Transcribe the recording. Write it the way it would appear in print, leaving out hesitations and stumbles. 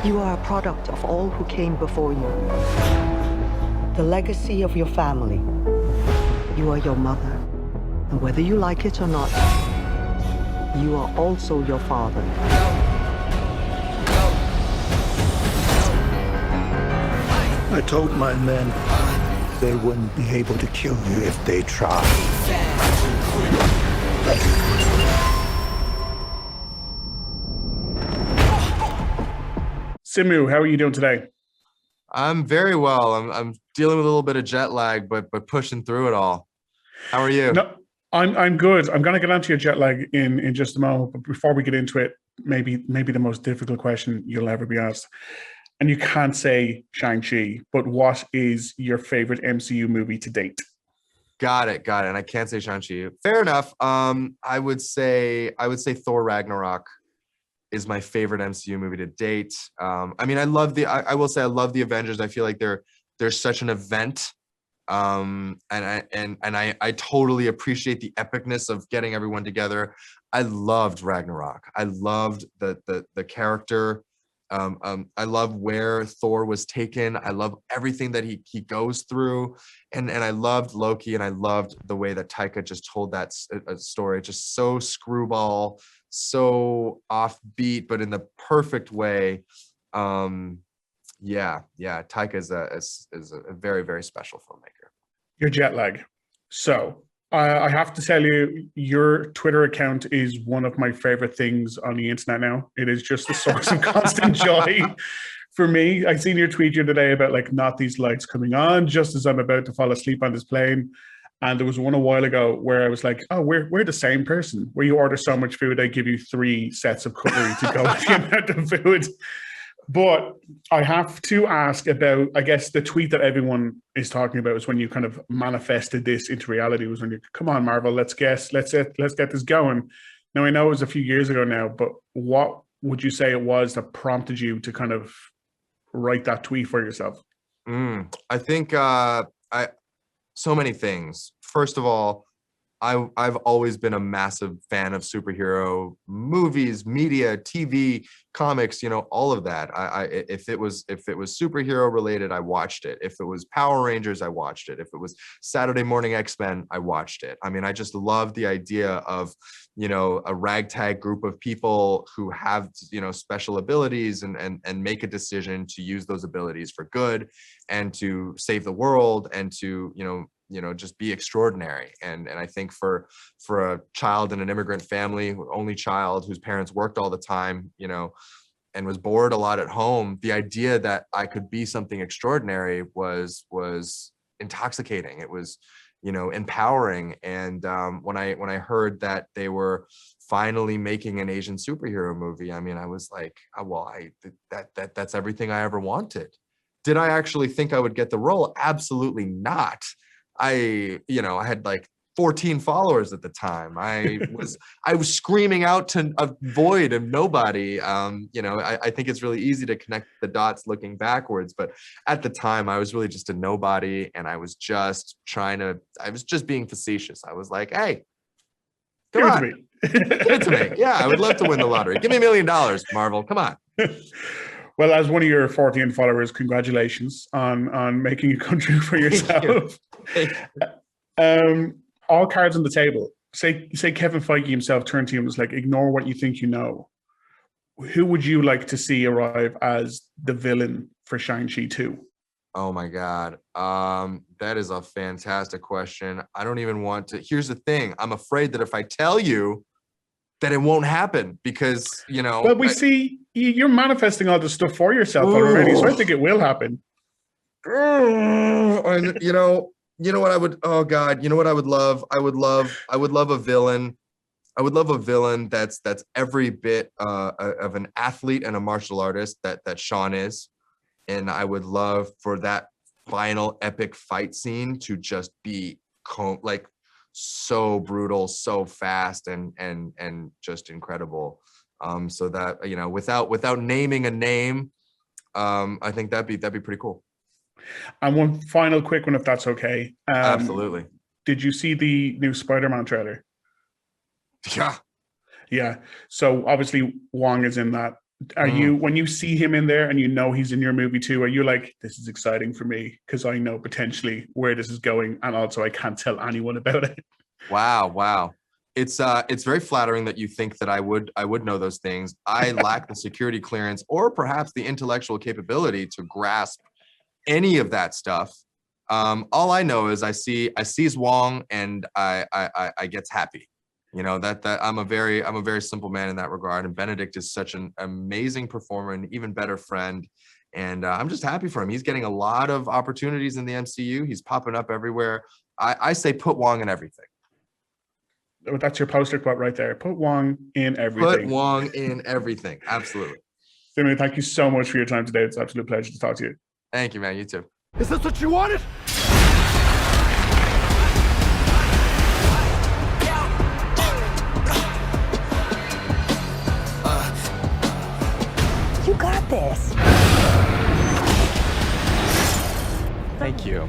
You are a product of all who came before you. The legacy of your family. You are your mother. And whether you like it or not, you are also your father. I told my men they wouldn't be able to kill you if they tried. Simu, how are you doing today? I'm very well. I'm dealing with a little bit of jet lag, but pushing through it all. How are you? No, I'm good. I'm going to get onto your jet lag in just a moment, but before we get into it, maybe the most difficult question you'll ever be asked. And you can't say Shang-Chi, but what is your favorite MCU movie to date? Got it. And I can't say Shang-Chi. Fair enough. I would say Thor Ragnarok is my favorite MCU movie to date. I mean, I will say I love the Avengers. I feel like they're such an event. And I totally appreciate the epicness of getting everyone together. I loved Ragnarok. I loved the character. I love where Thor was taken. I love everything that he goes through, and I loved Loki, and I loved the way that Taika just told that story. Just so screwball, so offbeat, but in the perfect way. Yeah. Taika is a very, very special filmmaker. Your jet lag. So I have to tell you, your Twitter account is one of my favorite things on the internet now. It is just a source of constant joy for me. I seen your tweet the other day about like not these lights coming on just as I'm about to fall asleep on this plane. And there was one a while ago where I was like, oh, we're the same person. Where you order so much food, I give you 3 sets of cutlery to go with the amount of food. But I have to ask about, I guess, the tweet that everyone is talking about is when you kind of manifested this into reality. Was when you, come on, Marvel, let's get this going. Now, I know it was a few years ago now, but what would you say it was that prompted you to kind of write that tweet for yourself? I think so many things. First of all, I've always been a massive fan of superhero movies, media, TV, comics, all of that. If it was superhero related, I watched it. If it was Power Rangers, I watched it. If it was Saturday Morning X-Men, I watched it. I mean, I just love the idea of, a ragtag group of people who have, special abilities and make a decision to use those abilities for good and to save the world and to, just be extraordinary. And I think for a child in an immigrant family, only child whose parents worked all the time, and was bored a lot at home, the idea that I could be something extraordinary was intoxicating. It was, empowering. And when I heard that they were finally making an Asian superhero movie, I mean, I was like, oh, well, that's everything I ever wanted. Did I actually think I would get the role? Absolutely not. I had like 14 followers at the time. I was screaming out to a void of nobody. I think it's really easy to connect the dots looking backwards, but at the time I was really just a nobody, and I was just being facetious. I was like, hey, come on, give it to me. Yeah, I would love to win the lottery. Give me $1 million, Marvel. Come on. Well, as one of your 14 followers, congratulations on making a country for yourself. All cards on the table. Say Kevin Feige himself turned to you and was like, ignore what you think you know. Who would you like to see arrive as the villain for Shang-Chi 2? Oh my God. That is a fantastic question. I don't even want to. Here's the thing. I'm afraid that if I tell you, that it won't happen because, Well, we see you're manifesting all this stuff for yourself already, so I think it will happen. And you know what I would, oh God, you know what I would love? I would love a villain. I would love a villain that's every bit of an athlete and a martial artist that Sean is. And I would love for that final epic fight scene to just be like so brutal, so fast, and just incredible. So that, without naming a name, I think that'd be pretty cool. And one final quick one, if that's okay. Absolutely. Did you see the new Spider-Man trailer? Yeah. Yeah. So obviously Wong is in that. Are you, when you see him in there and you know he's in your movie too, are you like, this is exciting for me because I know potentially where this is going, and also I can't tell anyone about it? Wow. It's very flattering that you think that I would know those things. I lack the security clearance or perhaps the intellectual capability to grasp any of that stuff. All I know is I sees Wong and I gets happy. You know, that I'm a very simple man in that regard. And Benedict is such an amazing performer and even better friend. And I'm just happy for him. He's getting a lot of opportunities in the MCU. He's popping up everywhere. I say put Wong in everything. Oh, that's your poster quote right there. Put Wong in everything. Put Wong in everything. Absolutely. Simu, thank you so much for your time today. It's an absolute pleasure to talk to you. Thank you, man. You too. Is this what you wanted? You got this. Thank you.